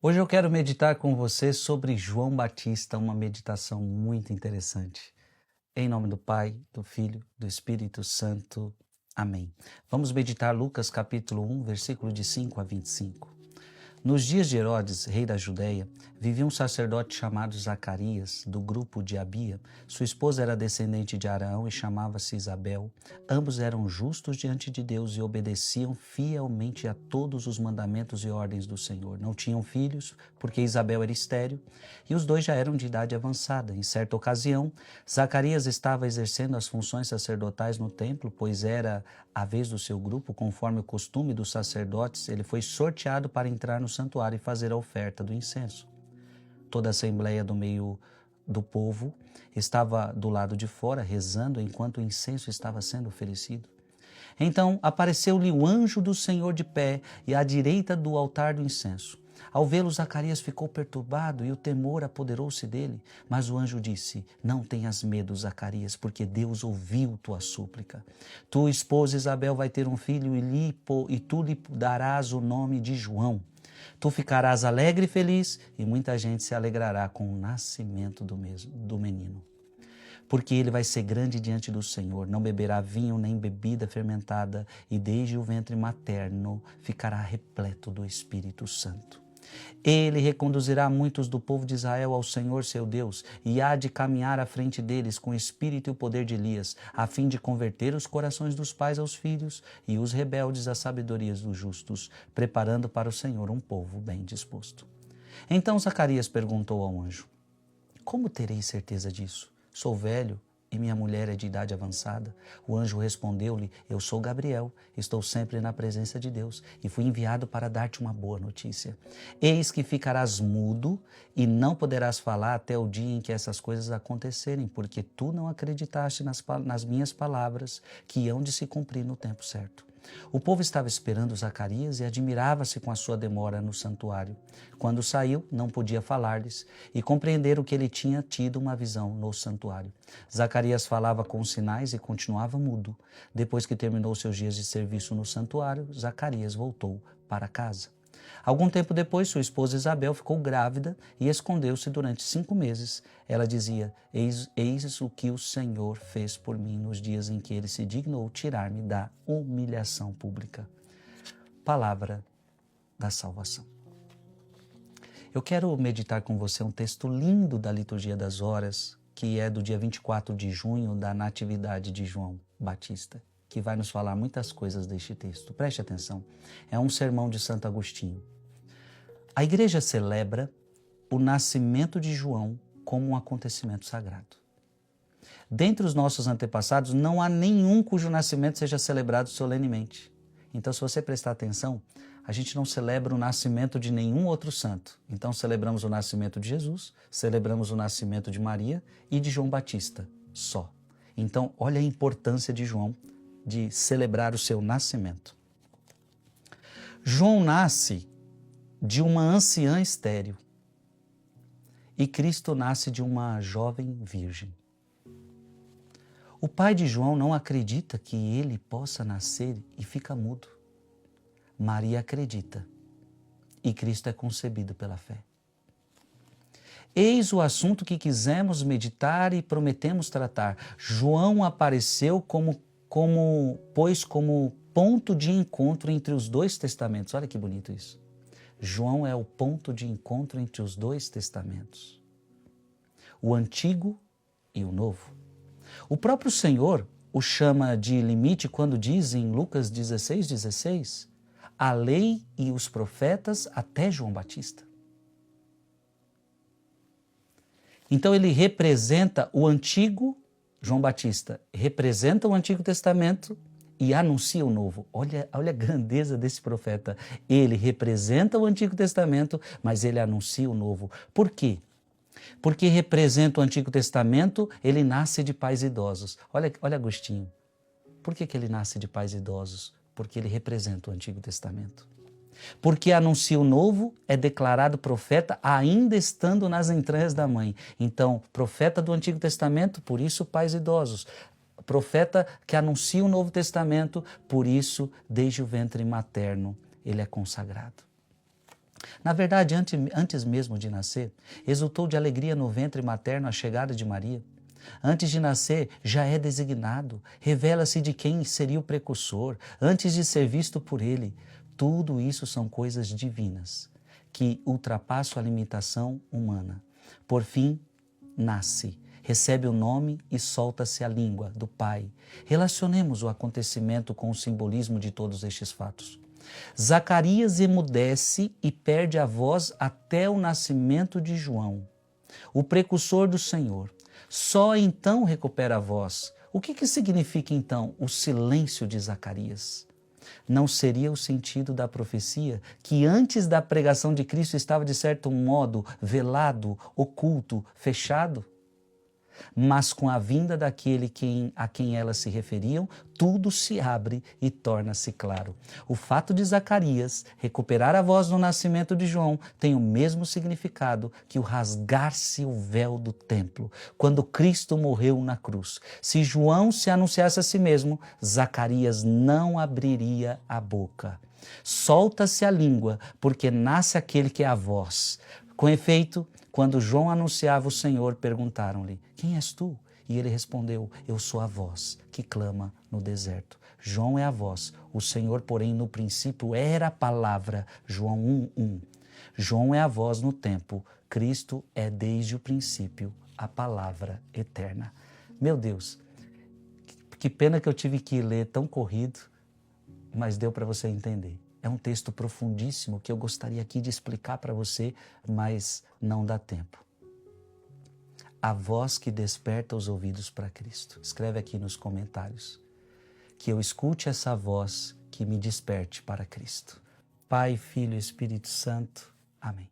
Hoje eu quero meditar com você sobre João Batista, uma meditação muito interessante. Em nome do Pai, do Filho, do Espírito Santo. Amém. Vamos meditar Lucas capítulo 1, versículo de 5 a 25. Nos dias de Herodes, rei da Judéia, vivia um sacerdote chamado Zacarias, do grupo de Abia. Sua esposa era descendente de Arão e chamava-se Isabel. Ambos eram justos diante de Deus e obedeciam fielmente a todos os mandamentos e ordens do Senhor. Não tinham filhos, porque Isabel era estéril, e os dois já eram de idade avançada. Em certa ocasião, Zacarias estava exercendo as funções sacerdotais no templo, pois era a vez do seu grupo, conforme o costume dos sacerdotes. Ele foi sorteado para entrar no santuário e fazer a oferta do incenso. Toda a assembleia do meio do povo estava do lado de fora, rezando enquanto o incenso estava sendo oferecido. Então apareceu-lhe o anjo do Senhor de pé e à direita do altar do incenso. Ao vê-lo, Zacarias ficou perturbado e o temor apoderou-se dele. Mas o anjo disse: Não tenhas medo, Zacarias, porque Deus ouviu tua súplica. Tua esposa Isabel vai ter um filho e tu lhe darás o nome de João. Tu ficarás alegre e feliz, e muita gente se alegrará com o nascimento do menino. Porque ele vai ser grande diante do Senhor, não beberá vinho nem bebida fermentada, e desde o ventre materno ficará repleto do Espírito Santo. Ele reconduzirá muitos do povo de Israel ao Senhor seu Deus, e há de caminhar à frente deles com o espírito e o poder de Elias, a fim de converter os corações dos pais aos filhos e os rebeldes às sabedorias dos justos, preparando para o Senhor um povo bem disposto. Então Zacarias perguntou ao anjo: Como terei certeza disso? Sou velho e minha mulher é de idade avançada. O anjo respondeu-lhe: Eu sou Gabriel, estou sempre na presença de Deus e fui enviado para dar-te uma boa notícia. Eis que ficarás mudo e não poderás falar até o dia em que essas coisas acontecerem, porque tu não acreditaste nas minhas palavras, que hão de se cumprir no tempo certo. O povo estava esperando Zacarias e admirava-se com a sua demora no santuário. Quando saiu, não podia falar-lhes e compreender o que ele tinha tido uma visão no santuário. Zacarias falava com sinais e continuava mudo. Depois que terminou seus dias de serviço no santuário, Zacarias voltou para casa. Algum tempo depois, sua esposa Isabel ficou grávida e escondeu-se durante 5 meses. Ela dizia: eis o que o Senhor fez por mim nos dias em que ele se dignou tirar-me da humilhação pública. Palavra da salvação. Eu quero meditar com você um texto lindo da Liturgia das Horas, que é do dia 24 de junho, da Natividade de João Batista, que vai nos falar muitas coisas deste texto. Preste atenção, é um sermão de Santo Agostinho. A igreja celebra o nascimento de João como um acontecimento sagrado. Dentre os nossos antepassados, não há nenhum cujo nascimento seja celebrado solenemente. Então, se você prestar atenção, a gente não celebra o nascimento de nenhum outro santo. Então, celebramos o nascimento de Jesus, celebramos o nascimento de Maria e de João Batista, só. Então, olha a importância de João de celebrar o seu nascimento. João nasce de uma anciã estéril e Cristo nasce de uma jovem virgem. O pai de João não acredita que ele possa nascer e fica mudo. Maria acredita e Cristo é concebido pela fé. Eis o assunto que quisemos meditar e prometemos tratar. João apareceu como ponto de encontro entre os dois testamentos. Olha que bonito isso. João é o ponto de encontro entre os dois testamentos, o Antigo e o Novo. O próprio Senhor o chama de limite quando diz em Lucas 16:16, a lei e os profetas até João Batista. Então ele representa o Antigo, João Batista representa o Antigo Testamento e anuncia o Novo. Olha a grandeza desse profeta. Ele representa o Antigo Testamento, mas ele anuncia o Novo. Por quê? Porque representa o Antigo Testamento, ele nasce de pais idosos. Olha Agostinho. Por que ele nasce de pais idosos? Porque ele representa o Antigo Testamento. Porque anuncia o Novo, é declarado profeta ainda estando nas entranhas da mãe. Então, profeta do Antigo Testamento, por isso pais idosos. Profeta que anuncia o Novo Testamento, por isso, desde o ventre materno, ele é consagrado. Na verdade, antes mesmo de nascer, exultou de alegria no ventre materno a chegada de Maria. Antes de nascer, já é designado, revela-se de quem seria o precursor, antes de ser visto por ele. Tudo isso são coisas divinas, que ultrapassam a limitação humana. Por fim, nasce, recebe o nome e solta-se a língua do Pai. Relacionemos o acontecimento com o simbolismo de todos estes fatos. Zacarias emudece e perde a voz até o nascimento de João, o precursor do Senhor. Só então recupera a voz. O que significa então o silêncio de Zacarias? Não seria o sentido da profecia que antes da pregação de Cristo estava de certo modo velado, oculto, fechado? Mas com a vinda daquele a quem elas se referiam, tudo se abre e torna-se claro. O fato de Zacarias recuperar a voz no nascimento de João tem o mesmo significado que o rasgar-se o véu do templo, quando Cristo morreu na cruz. Se João se anunciasse a si mesmo, Zacarias não abriria a boca. Solta-se a língua, porque nasce aquele que é a voz. Com efeito, quando João anunciava o Senhor, perguntaram-lhe: quem és tu? E ele respondeu: eu sou a voz que clama no deserto. João é a voz, o Senhor, porém, no princípio era a palavra. João 1:1. João é a voz no tempo, Cristo é desde o princípio a palavra eterna. Meu Deus, que pena que eu tive que ler tão corrido, mas deu para você entender. É um texto profundíssimo que eu gostaria aqui de explicar para você, mas não dá tempo. A voz que desperta os ouvidos para Cristo. Escreve aqui nos comentários. Que eu escute essa voz que me desperte para Cristo. Pai, Filho e Espírito Santo. Amém.